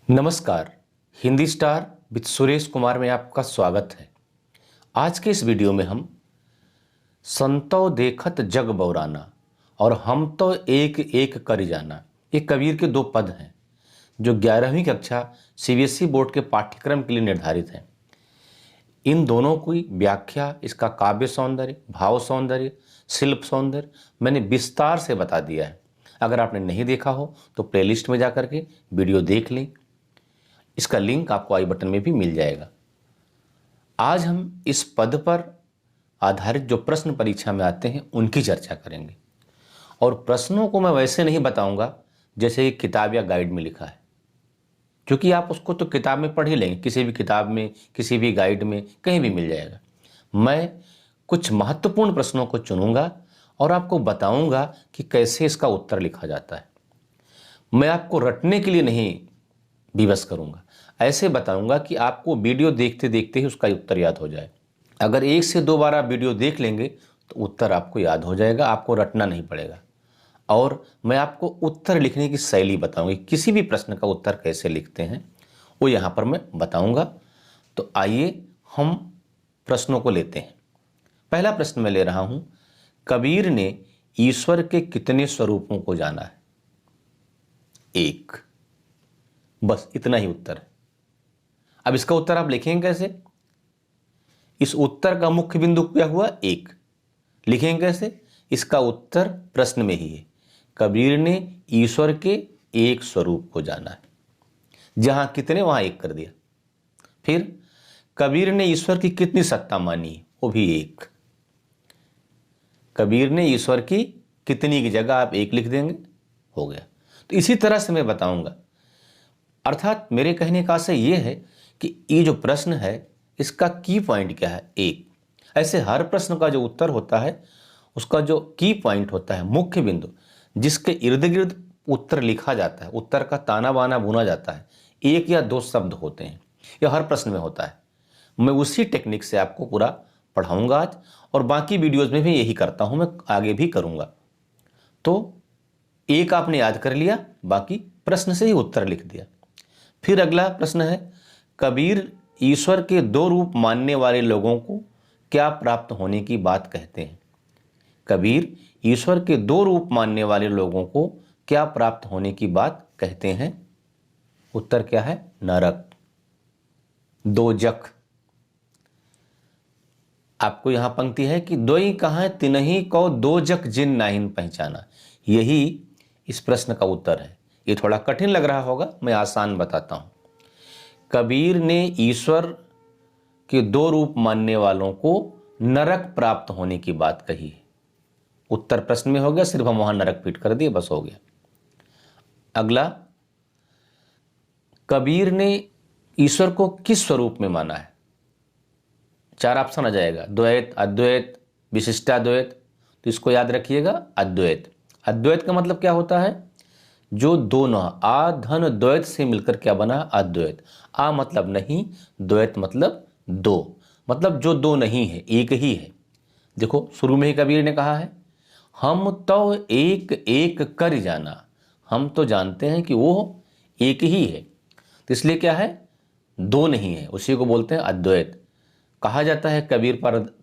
नमस्कार। Hindi star with Suresh Kumar में आपका स्वागत है। आज के इस वीडियो में हम संतो देखत जग बौराना और हम तो एक एक कर जाना, ये कबीर के दो पद हैं जो 11वीं कक्षा सीबीएसई बोर्ड के पाठ्यक्रम के लिए निर्धारित हैं। इन दोनों की व्याख्या, इसका काव्य सौंदर्य, भाव सौंदर्य, शिल्प सौंदर्य मैंने विस्तार से बता दिया है। अगर आपने नहीं देखा हो तो प्लेलिस्ट में जाकर के वीडियो देख लें। इसका लिंक आपको आई बटन में भी मिल जाएगा। आज हम इस पद पर आधारित जो प्रश्न परीक्षा में आते हैं उनकी चर्चा करेंगे, और प्रश्नों को मैं वैसे नहीं बताऊंगा जैसे कि किताब या गाइड में लिखा है, क्योंकि आप उसको तो किताब में पढ़ ही लेंगे, किसी भी किताब में, किसी भी गाइड में, कहीं भी मिल जाएगा। मैं कुछ महत्वपूर्ण प्रश्नों को चुनूंगा और आपको बताऊंगा कि कैसे इसका उत्तर लिखा जाता है। मैं आपको रटने के लिए नहीं विवश करूंगा, ऐसे बताऊंगा कि आपको वीडियो देखते देखते ही उसका उत्तर याद हो जाए। अगर 1 से 2 बार आप वीडियो देख लेंगे तो उत्तर आपको याद हो जाएगा, आपको रटना नहीं पड़ेगा। और मैं आपको उत्तर लिखने की शैली बताऊंगी, किसी भी प्रश्न का उत्तर कैसे लिखते हैं वो यहाँ पर मैं बताऊंगा। तो आइए हम प्रश्नों को लेते हैं। पहला प्रश्न मैं ले रहा हूं, कबीर ने ईश्वर के कितने स्वरूपों को जाना है? 1। बस इतना ही उत्तर है। अब इसका उत्तर आप लिखेंगे कैसे? इस उत्तर का मुख्य बिंदु क्या हुआ? 1। लिखेंगे कैसे? इसका उत्तर प्रश्न में ही है। कबीर ने ईश्वर के एक स्वरूप को जाना है। जहां कितने वहां 1 कर दिया। फिर कबीर ने ईश्वर की कितनी सत्ता मानी? वो भी 1। कबीर ने ईश्वर की कितनी की जगह आप 1 लिख देंगे, हो गया। तो इसी तरह से मैं बताऊंगा। अर्थात मेरे कहने का आशय यह है कि ये जो प्रश्न है इसका की पॉइंट क्या है? 1। ऐसे हर प्रश्न का जो उत्तर होता है उसका जो की पॉइंट होता है, मुख्य बिंदु, जिसके इर्द गिर्द उत्तर लिखा जाता है, उत्तर का ताना बाना बुना जाता है, 1 या 2 शब्द होते हैं। यह हर प्रश्न में होता है। मैं उसी टेक्निक से आपको पूरा पढ़ाऊंगा आज, और बाकी वीडियोज में भी यही करता हूं, मैं आगे भी करूंगा। तो 1 आपने याद कर लिया, बाकी प्रश्न से ही उत्तर लिख दिया। फिर अगला प्रश्न है, कबीर ईश्वर के 2 रूप मानने वाले लोगों को क्या प्राप्त होने की बात कहते हैं? कबीर ईश्वर के 2 रूप मानने वाले लोगों को क्या प्राप्त होने की बात कहते हैं? उत्तर क्या है? नरक, दोजख। आपको यहां पंक्ति है कि दोई कहां तिनही को दोजख जिन नाहिन पहचाना। यही इस प्रश्न का उत्तर है। ये थोड़ा कठिन लग रहा होगा, मैं आसान बताता हूं। कबीर ने ईश्वर के 2 रूप मानने वालों को नरक प्राप्त होने की बात कही है। उत्तर प्रश्न में हो गया, सिर्फ हम वहां नरक फिट कर दिए, बस हो गया। अगला, कबीर ने ईश्वर को किस स्वरूप में माना है? 4 ऑप्शन आ जाएगा, द्वैत, अद्वैत, विशिष्टाद्वैत। तो इसको याद रखिएगा, अद्वैत। अद्वैत का मतलब क्या होता है? जो दोनों आ धन द्वैत से मिलकर क्या बना? अद्वैत। आ मतलब नहीं, द्वैत मतलब 2, मतलब जो 2 नहीं है, एक ही है। देखो शुरू में ही कबीर ने कहा है, हम तो एक एक कर जाना। हम तो जानते हैं कि वो एक ही है, तो इसलिए क्या है? 2 नहीं है, उसी को बोलते हैं अद्वैत। कहा जाता है कबीर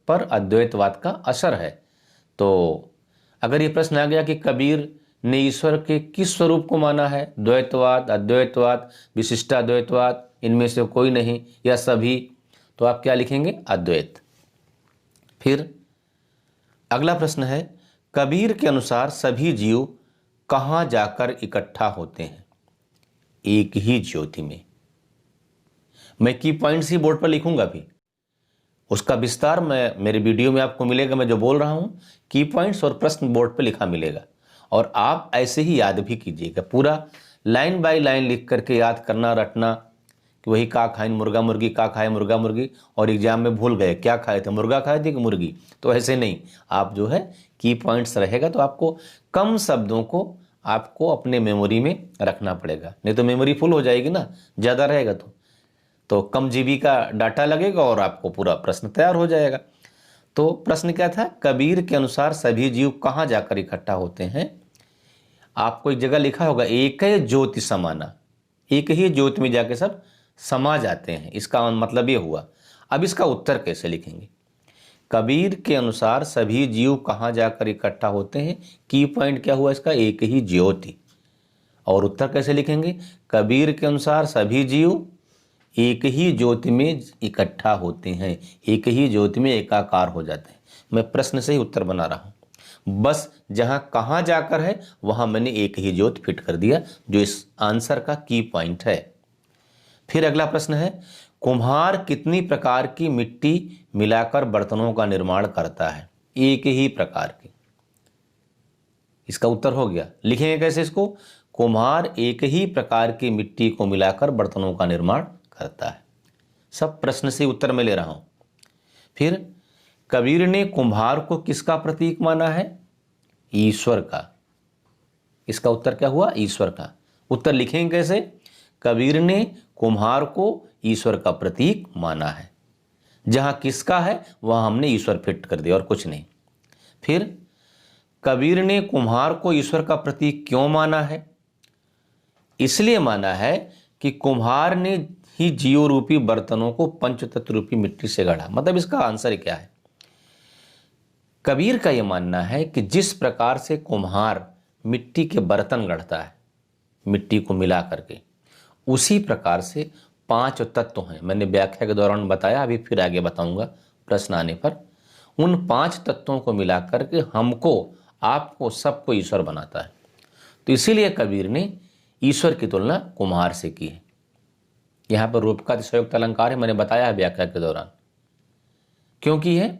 पर अद्वैतवाद का असर है। तो अगर ये प्रश्न आ गया कि कबीर ने ईश्वर के किस स्वरूप को माना है, द्वैतवाद, अद्वैतवाद, विशिष्टाद्वैतवाद, इनमें से कोई नहीं या सभी, तो आप क्या लिखेंगे? अद्वैत। फिर अगला प्रश्न है, कबीर के अनुसार सभी जीव कहां जाकर इकट्ठा होते हैं? एक ही ज्योति में। मैं की पॉइंट्स ही बोर्ड पर लिखूंगा, भी उसका विस्तार मैं मेरे वीडियो में आपको मिलेगा। मैं जो बोल रहा हूं, की पॉइंट्स और प्रश्न बोर्ड पर लिखा मिलेगा, और आप ऐसे ही याद भी कीजिएगा। पूरा लाइन बाय लाइन लिख करके याद करना, रटना कि वही का खाए मुर्गा मुर्गी, का खाए मुर्गा मुर्गी, और एग्जाम में भूल गए क्या खाए थे, मुर्गा खाए थे कि मुर्गी। तो ऐसे नहीं, आप जो है की पॉइंट्स रहेगा तो आपको कम शब्दों को आपको अपने मेमोरी में रखना पड़ेगा, नहीं तो मेमोरी फुल हो जाएगी ना, ज़्यादा रहेगा तो कम जीबी का डाटा लगेगा और आपको पूरा प्रश्न तैयार हो जाएगा। तो प्रश्न क्या था? कबीर के अनुसार सभी जीव कहाँ जाकर इकट्ठा होते हैं? आपको एक जगह लिखा होगा, एक ज्योति समाना। एक ही ज्योति में जाके सब समा जाते हैं। इसका मतलब ये हुआ। अब इसका उत्तर कैसे लिखेंगे? कबीर के अनुसार सभी जीव कहाँ जाकर इकट्ठा होते हैं? की पॉइंट क्या हुआ इसका? एक ही ज्योति। और उत्तर कैसे लिखेंगे? कबीर के अनुसार सभी जीव एक ही ज्योति में इकट्ठा होते हैं, एक ही ज्योति में एकाकार हो जाते हैं। मैं प्रश्न से ही उत्तर बना रहा हूं, बस जहां कहां जाकर है वहां मैंने एक ही ज्योति फिट कर दिया, जो इस आंसर का की पॉइंट है। फिर अगला प्रश्न है, कुम्हार कितनी प्रकार की मिट्टी मिलाकर बर्तनों का निर्माण करता है? एक ही प्रकार की। इसका उत्तर हो गया। लिखेंगे कैसे इसको? कुम्हार एक ही प्रकार की मिट्टी को मिलाकर बर्तनों का निर्माण करता है। सब प्रश्न से उत्तर में ले रहा हूं। फिर कबीर ने कुम्हार को किसका प्रतीक माना है? ईश्वर का। इसका उत्तर क्या हुआ? ईश्वर का। उत्तर लिखेंगे कैसे? कबीर ने कुम्हार को ईश्वर का प्रतीक माना है। जहां किसका है वहां हमने ईश्वर फिट कर दिया और कुछ नहीं। फिर कबीर ने कुम्हार को ईश्वर का प्रतीक क्यों माना है? इसलिए माना है कि कुम्हार ने ही जीव रूपी बर्तनों को पंचतत्व रूपी मिट्टी से गढ़ा। मतलब इसका आंसर क्या है? कबीर का यह मानना है कि जिस प्रकार से कुम्हार मिट्टी के बर्तन गढ़ता है मिट्टी को मिला करके, उसी प्रकार से पांच तत्व हैं। मैंने व्याख्या के दौरान बताया, अभी फिर आगे बताऊंगा प्रश्न आने पर। उन पांच तत्वों को मिला करके हमको, आपको, सबको ईश्वर बनाता है। तो इसीलिए कबीर ने ईश्वर की तुलना कुम्हार से की है। यहां पर रूपका अतिशयोक्त अलंकार है, मैंने बताया है व्याख्या के दौरान। क्योंकि है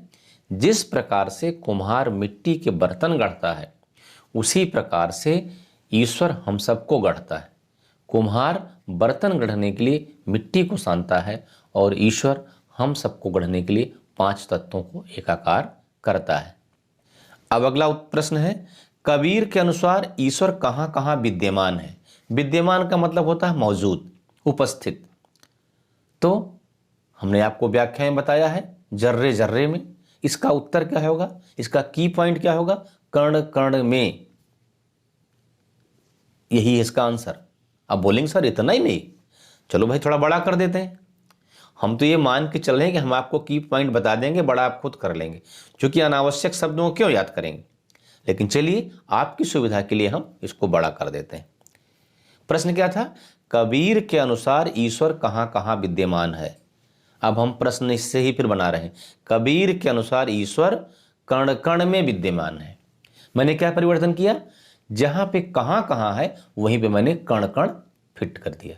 जिस प्रकार से कुम्हार मिट्टी के बर्तन गढ़ता है, उसी प्रकार से ईश्वर हम सबको गढ़ता है। कुम्हार बर्तन गढ़ने के लिए मिट्टी को सानता है और ईश्वर हम सबको गढ़ने के लिए पांच तत्वों को एकाकार करता है। अब अगला प्रश्न है, कबीर के अनुसार ईश्वर कहां कहां विद्यमान है? विद्यमान का मतलब होता है मौजूद, उपस्थित। तो हमने आपको व्याख्या में बताया है, जर्रे जर्रे में। इसका उत्तर क्या होगा? इसका की पॉइंट क्या होगा? कण कण में। यही है इसका आंसर। अब बोलेंगे सर इतना ही नहीं, चलो भाई थोड़ा बड़ा कर देते हैं। हम तो ये मान के चल रहे हैं कि हम आपको की पॉइंट बता देंगे, बड़ा आप खुद कर लेंगे, क्योंकि अनावश्यक शब्दों को क्यों याद करेंगे। लेकिन चलिए आपकी सुविधा के लिए हम इसको बड़ा कर देते हैं। प्रश्न क्या था? कबीर के अनुसार ईश्वर कहां कहां विद्यमान है। अब हम प्रश्न इससे ही फिर बना रहे हैं। कबीर के अनुसार ईश्वर कण कण में विद्यमान है। मैंने क्या परिवर्तन किया? जहां पे कहां कहां है वहीं पे मैंने कण कण फिट कर दिया।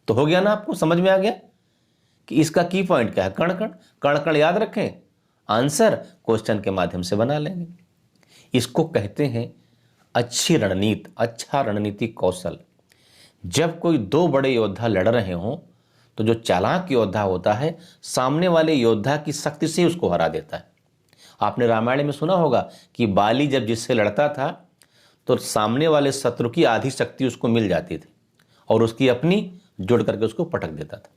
तो हो गया ना, आपको समझ में आ गया कि इसका की पॉइंट क्या है? कण कण। कण कण याद रखें, आंसर क्वेश्चन के माध्यम से बना लेंगे। इसको कहते हैं अच्छी रणनीति, अच्छा रणनीतिक कौशल। जब कोई दो बड़े योद्धा लड़ रहे हों तो जो चालाक योद्धा होता है सामने वाले योद्धा की शक्ति से उसको हरा देता है। आपने रामायण में सुना होगा कि बाली जब जिससे लड़ता था तो सामने वाले शत्रु की आधी शक्ति उसको मिल जाती थी और उसकी अपनी जुड़ करके उसको पटक देता था।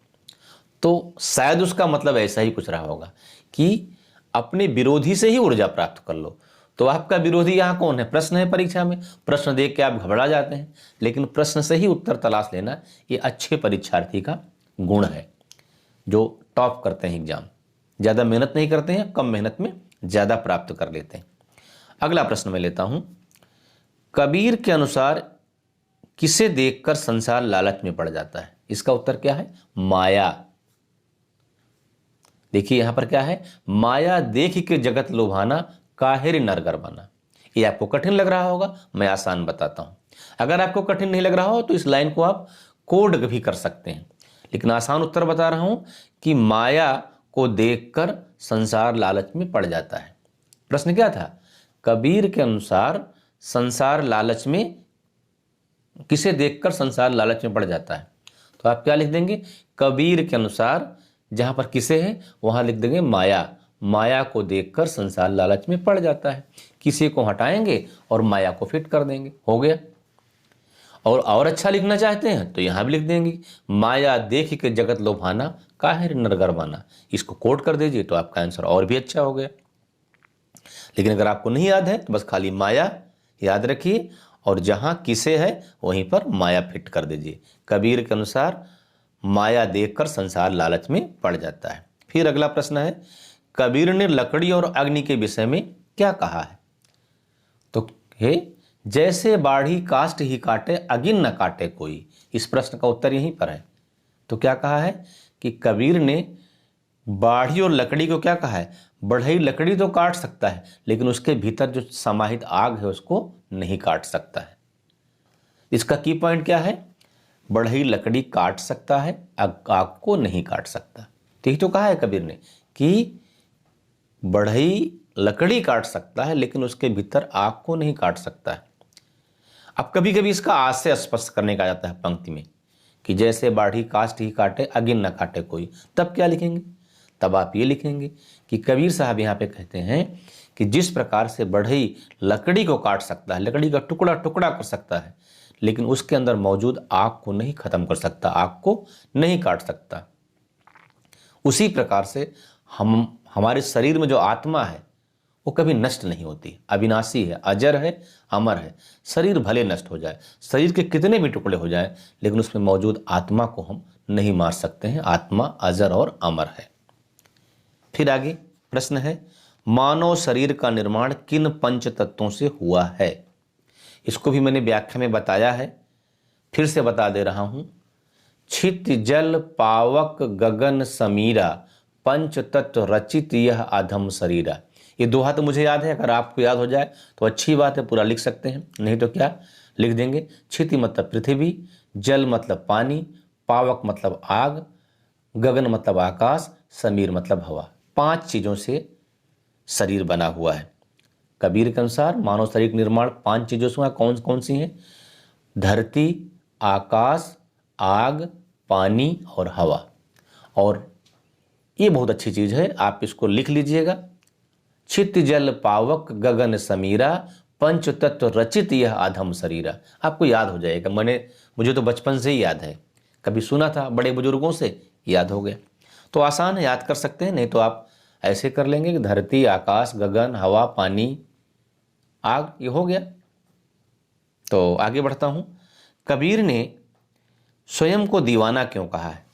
तो शायद उसका मतलब ऐसा ही कुछ रहा होगा कि अपने विरोधी से ही ऊर्जा प्राप्त कर लो। तो आपका विरोधी यहाँ कौन है? प्रश्न है परीक्षा में। प्रश्न देख के आप घबरा जाते हैं, लेकिन प्रश्न से ही उत्तर तलाश लेना ये अच्छे परीक्षार्थी का गुण है, जो टॉप करते हैं एग्जाम। ज़्यादा मेहनत नहीं करते हैं, कम मेहनत में ज़्यादा प्राप्त कर लेते हैं। अगला प्रश्न मैं लेता हूं, कबीर के अनुसार किसे देखकर संसार लालच में पड़ जाता है? इसका उत्तर क्या है? माया। देखिए यहां पर क्या है? माया देख के जगत लुभाना, काहेर नरगर बना। ये आपको कठिन लग रहा होगा, मैं आसान बताता हूं। अगर आपको कठिन नहीं लग रहा हो तो इस लाइन को आप कोड भी कर सकते हैं, लेकिन आसान उत्तर बता रहा हूं कि माया को देखकर संसार लालच में पड़ जाता है। प्रश्न क्या था? कबीर के अनुसार संसार लालच में, किसे देखकर संसार लालच में पड़ जाता है? तो आप क्या लिख देंगे? कबीर के अनुसार, जहां पर किसे है वहां लिख देंगे माया। माया को देखकर संसार लालच में पड़ जाता है। किसी को हटाएंगे और माया को फिट कर देंगे, हो गया। और अच्छा लिखना चाहते हैं तो यहां भी लिख देंगे, माया देख के जगत लोभाना, काहेर नरगर बना। इसको कोट कर दीजिए तो आपका आंसर और भी अच्छा हो गया। लेकिन अगर आपको नहीं याद है तो बस खाली माया याद रखिए और जहाँ किसे है वहीं पर माया फिट कर दीजिए। कबीर के अनुसार माया देखकर संसार लालच में पड़ जाता है। फिर अगला प्रश्न है, कबीर ने लकड़ी और अग्नि के विषय में क्या कहा है? तो हे, जैसे बाढ़ी काष्ठ ही काटे अगिन न काटे कोई। इस प्रश्न का उत्तर यहीं पर है। तो क्या कहा है कि कबीर ने बाढ़ी और लकड़ी को क्या कहा है? बढ़ई लकड़ी तो काट सकता है, लेकिन उसके भीतर जो समाहित आग है उसको नहीं काट सकता है। इसका की पॉइंट क्या है? बढ़ई लकड़ी काट सकता है, आग को नहीं काट सकता। ठीक तो कहा है कबीर ने कि बढ़ई लकड़ी काट सकता है लेकिन उसके भीतर आग को नहीं काट सकता है। अब कभी कभी इसका आशय स्पष्ट करने का जाता है पंक्ति में कि जैसे बाढ़ी काष्ठ ही काटे अगिन न काटे कोई। तब क्या लिखेंगे? तब आप ये लिखेंगे कि कबीर साहब यहाँ पे कहते हैं कि जिस प्रकार से बढ़ई लकड़ी को काट सकता है, लकड़ी का टुकड़ा टुकड़ा कर सकता है, लेकिन उसके अंदर मौजूद आग को नहीं खत्म कर सकता, आग को नहीं काट सकता, उसी प्रकार से हमारे शरीर में जो आत्मा है वो कभी नष्ट नहीं होती, अविनाशी है, अजर है, अमर है। शरीर भले नष्ट हो जाए, शरीर के कितने भी टुकड़े हो जाए, लेकिन उसमें मौजूद आत्मा को हम नहीं मार सकते हैं। आत्मा अजर और अमर है। फिर आगे प्रश्न है, मानव शरीर का निर्माण किन पंच तत्वों से हुआ है? इसको भी मैंने व्याख्या में बताया है, फिर से बता दे रहा हूं। छित जल पावक गगन समीरा, पंच तत्व रचित यह अधम शरीरा। ये दोहा तो मुझे याद है, अगर आपको याद हो जाए तो अच्छी बात है, पूरा लिख सकते हैं, नहीं तो क्या लिख देंगे? छिति मतलब पृथ्वी, जल मतलब पानी, पावक मतलब आग, गगन मतलब आकाश, समीर मतलब हवा। 5 चीजों से शरीर बना हुआ है। कबीर के अनुसार मानव शरीर का निर्माण 5 चीजों से हुआ। कौन कौन सी हैं? धरती, आकाश, आग, पानी और हवा। और ये बहुत अच्छी चीज है, आप इसको लिख लीजिएगा। छित जल पावक गगन समीरा, पंच तत्व रचित यह अधम शरीरा। आपको याद हो जाएगा। मुझे तो बचपन से ही याद है, कभी सुना था बड़े बुजुर्गों से, याद हो गया। तो आसान है, याद कर सकते हैं। नहीं तो आप ऐसे कर लेंगे कि धरती, आकाश, गगन, हवा, पानी, आग, ये हो गया। तो आगे बढ़ता हूं। कबीर ने स्वयं को दीवाना क्यों कहा है?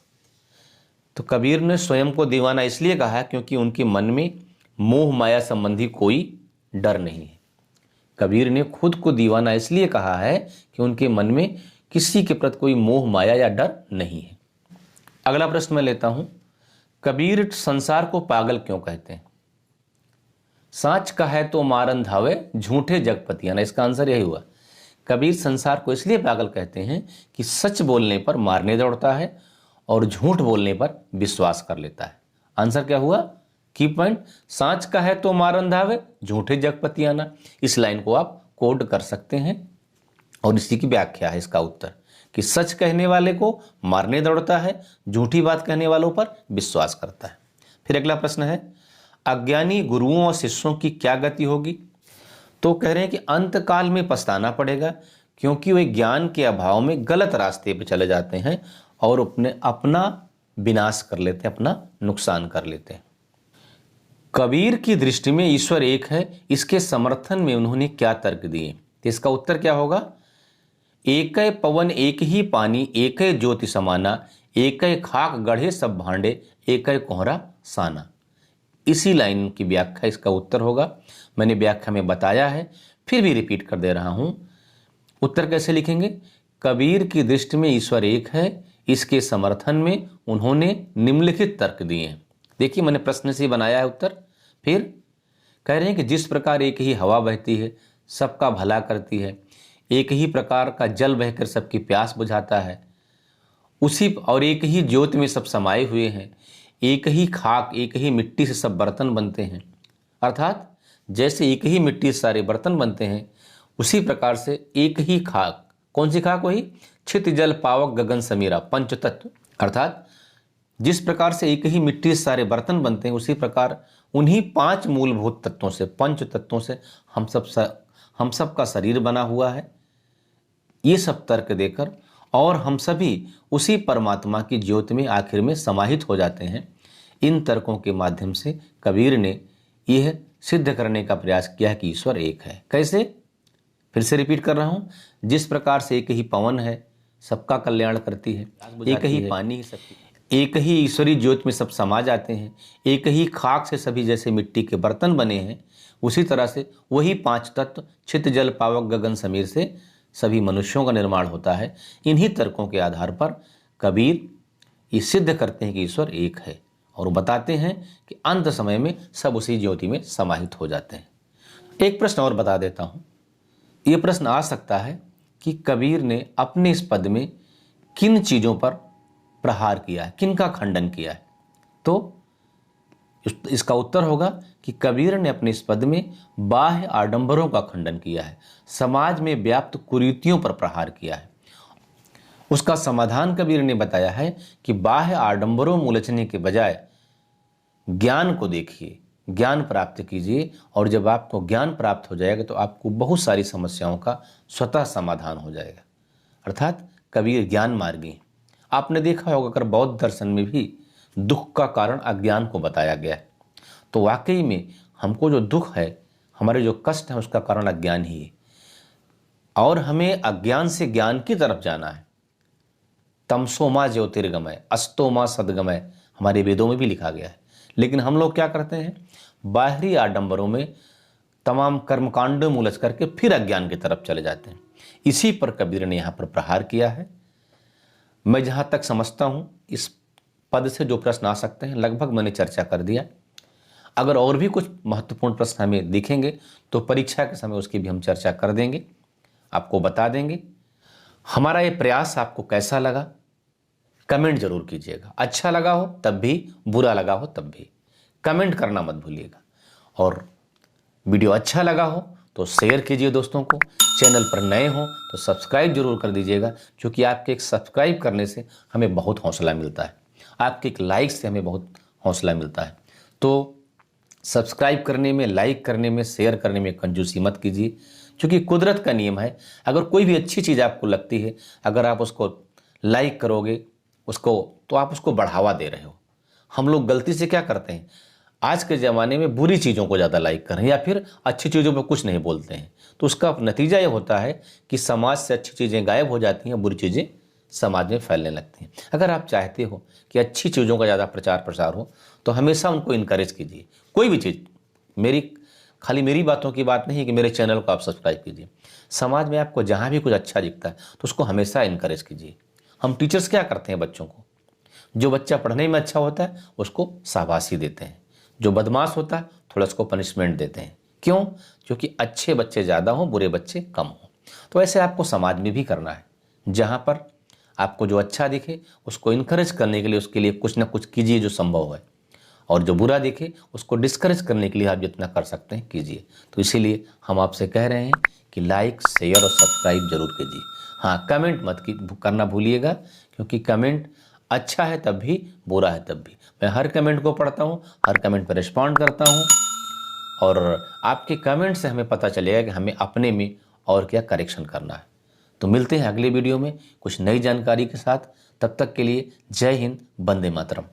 तो कबीर ने स्वयं को दीवाना इसलिए कहा है क्योंकि उनके मन में मोह माया संबंधी कोई डर नहीं है। कबीर ने खुद को दीवाना इसलिए कहा है कि उनके मन में किसी के प्रति कोई मोह माया या डर नहीं है। अगला प्रश्न मैं लेता हूं, कबीर संसार को पागल क्यों कहते हैं? साच कहे तो मारन धावे, झूठे जगपतियाना। इसका आंसर यही हुआ। कबीर संसार को इसलिए पागल कहते हैं कि सच बोलने पर मारने दौड़ता है और झूठ बोलने पर विश्वास कर लेता है। आंसर क्या हुआ? की पॉइंट, साच कहे तो मारन धावे, झूठे जगपतियाना। इस लाइन को आप कोड कर सकते हैं और इसी की व्याख्या है इसका उत्तर कि सच कहने वाले को मारने दौड़ता है, झूठी बात कहने वालों पर विश्वास करता है। फिर अगला प्रश्न है, अज्ञानी गुरुओं और शिष्यों की क्या गति होगी? तो कह रहे हैं कि अंतकाल में पछताना पड़ेगा, क्योंकि वे ज्ञान के अभाव में गलत रास्ते पर चले जाते हैं और अपना विनाश कर लेते हैं, अपना नुकसान कर लेते हैं। कबीर की दृष्टि में ईश्वर एक है, इसके समर्थन में उन्होंने क्या तर्क दिए? तो इसका उत्तर क्या होगा? एक पवन एक ही पानी, एक ज्योति समाना, एक खाक गढ़े सब भांडे, एक कोहरा साना। इसी लाइन की व्याख्या इसका उत्तर होगा। मैंने व्याख्या में बताया है, फिर भी रिपीट कर दे रहा हूं। उत्तर कैसे लिखेंगे? कबीर की दृष्टि में ईश्वर एक है, इसके समर्थन में उन्होंने निम्नलिखित तर्क दिए हैं। देखिए, मैंने प्रश्न से बनाया है उत्तर। फिर कह रहे हैं कि जिस प्रकार एक ही हवा बहती है, सबका भला करती है, एक ही प्रकार का जल बहकर सबकी प्यास बुझाता है, उसी और एक ही ज्योति में सब समाये हुए हैं, एक ही खाक एक ही मिट्टी से सब बर्तन बनते हैं। अर्थात जैसे एक ही मिट्टी से सारे बर्तन बनते हैं, उसी प्रकार से एक ही खाक, कौन सी खाक? वही छित जल पावक गगन समीरा, पंच तत्व। अर्थात जिस प्रकार से एक ही मिट्टी से सारे बर्तन बनते हैं, उसी प्रकार उन्हीं 5 मूलभूत तत्वों से, पंच तत्वों से हम सब का शरीर बना हुआ है। ये सब तर्क देकर और हम सभी उसी परमात्मा की ज्योति में आखिर में समाहित हो जाते हैं। इन तर्कों के माध्यम से कबीर ने यह सिद्ध करने का प्रयास किया है कि ईश्वर एक है। कैसे? फिर से रिपीट कर रहा हूँ, जिस प्रकार से एक ही पवन है, सबका कल्याण करती है, एक ही पानी है सबकी, एक ही ईश्वरी ज्योति में सब समा जाते हैं, एक ही खाक से सभी जैसे मिट्टी के बर्तन बने हैं, उसी तरह से वही 5 तत्व छित जल पावक गगन समीर से सभी मनुष्यों का निर्माण होता है। इन्हीं तर्कों के आधार पर कबीर ये सिद्ध करते हैं कि ईश्वर एक है, और वो बताते हैं कि अंत समय में सब उसी ज्योति में समाहित हो जाते हैं। एक प्रश्न और बता देता हूँ। ये प्रश्न आ सकता है कि कबीर ने अपने इस पद में किन चीज़ों पर प्रहार किया है, किन का खंडन किया है। तो इसका उत्तर होगा कि कबीर ने अपने इस पद में बाह्य आडंबरों का खंडन किया है, समाज में व्याप्त कुरीतियों पर प्रहार किया है। उसका समाधान कबीर ने बताया है कि बाह्य आडंबरों में उलझने के बजाय ज्ञान को देखिए, ज्ञान प्राप्त कीजिए, और जब आपको ज्ञान प्राप्त हो जाएगा तो आपको बहुत सारी समस्याओं का स्वतः समाधान हो जाएगा। अर्थात कबीर ज्ञान मार्गी। आपने देखा होगा अगर बौद्ध दर्शन में भी दुख का कारण अज्ञान को बताया गया है, तो वाकई में हमको जो दुख है, हमारे जो कष्ट है, उसका कारण अज्ञान ही है, और हमें अज्ञान से ज्ञान की तरफ जाना है। तमसोमा ज्योतिर्गमय अस्तोमा सद्गमय हमारे वेदों में भी लिखा गया है। लेकिन हम लोग क्या करते हैं, बाहरी आडंबरों में तमाम कर्मकांडों में उलझ करके फिर अज्ञान की तरफ चले जाते हैं। इसी पर कबीर ने यहाँ पर प्रहार किया है। मैं जहाँ तक समझता हूँ इस पद से जो प्रश्न आ सकते हैं लगभग मैंने चर्चा कर दिया। अगर और भी कुछ महत्वपूर्ण प्रश्न हमें दिखेंगे तो परीक्षा के समय उसकी भी हम चर्चा कर देंगे, आपको बता देंगे। हमारा ये प्रयास आपको कैसा लगा कमेंट जरूर कीजिएगा। अच्छा लगा हो तब भी, बुरा लगा हो तब भी कमेंट करना मत भूलिएगा। और वीडियो अच्छा लगा हो तो शेयर कीजिए दोस्तों को। चैनल पर नए हो तो सब्सक्राइब जरूर कर दीजिएगा, क्योंकि आपके एक सब्सक्राइब करने से हमें बहुत हौसला मिलता है, आपके एक लाइक से हमें बहुत हौसला मिलता है। तो सब्सक्राइब करने में, लाइक करने में, शेयर करने में कंजूसी मत कीजिए, क्योंकि कुदरत का नियम है। अगर कोई भी अच्छी चीज़ आपको लगती है, अगर आप उसको लाइक करोगे तो आप उसको बढ़ावा दे रहे हो। हम लोग गलती से क्या करते हैं, आज के ज़माने में बुरी चीज़ों को ज़्यादा लाइक कर रहे हैं या फिर अच्छी चीज़ों पर कुछ नहीं बोलते हैं। तो उसका नतीजा ये होता है कि समाज से अच्छी चीज़ें गायब हो जाती हैं, बुरी चीज़ें समाज में फैलने लगती हैं। अगर आप चाहते हो कि अच्छी चीज़ों का ज़्यादा प्रचार प्रसार हो तो हमेशा उनको इनकरेज कीजिए। कोई भी चीज़, खाली मेरी बातों की बात नहीं कि मेरे चैनल को आप सब्सक्राइब कीजिए। समाज में आपको जहाँ भी कुछ अच्छा दिखता है तो उसको हमेशा इनकरेज कीजिए। हम टीचर्स क्या करते हैं, बच्चों को, जो बच्चा पढ़ने में अच्छा होता है उसको शाबाशी देते हैं, जो बदमाश होता है थोड़ा उसको पनिशमेंट देते हैं। क्यों? क्योंकि अच्छे बच्चे ज़्यादा हों, बुरे बच्चे कम हों। तो ऐसे आपको समाज में भी करना है। जहाँ पर आपको जो अच्छा दिखे उसको इनकरेज करने के लिए उसके लिए कुछ ना कुछ कीजिए जो संभव है, और जो बुरा दिखे उसको डिस्करेज करने के लिए आप जितना कर सकते हैं कीजिए। तो इसीलिए हम आपसे कह रहे हैं कि लाइक, शेयर और सब्सक्राइब जरूर कीजिए। हाँ, कमेंट मत करना भूलिएगा, क्योंकि कमेंट अच्छा है तब भी, बुरा है तब भी। मैं हर कमेंट को पढ़ता हूँ, हर कमेंट पर रिस्पॉन्ड करता हूँ, और आपके कमेंट से हमें पता चलेगा कि हमें अपने में और क्या करेक्शन करना है। तो मिलते हैं अगले वीडियो में कुछ नई जानकारी के साथ। तब तक के लिए जय हिंद, वंदे मातरम।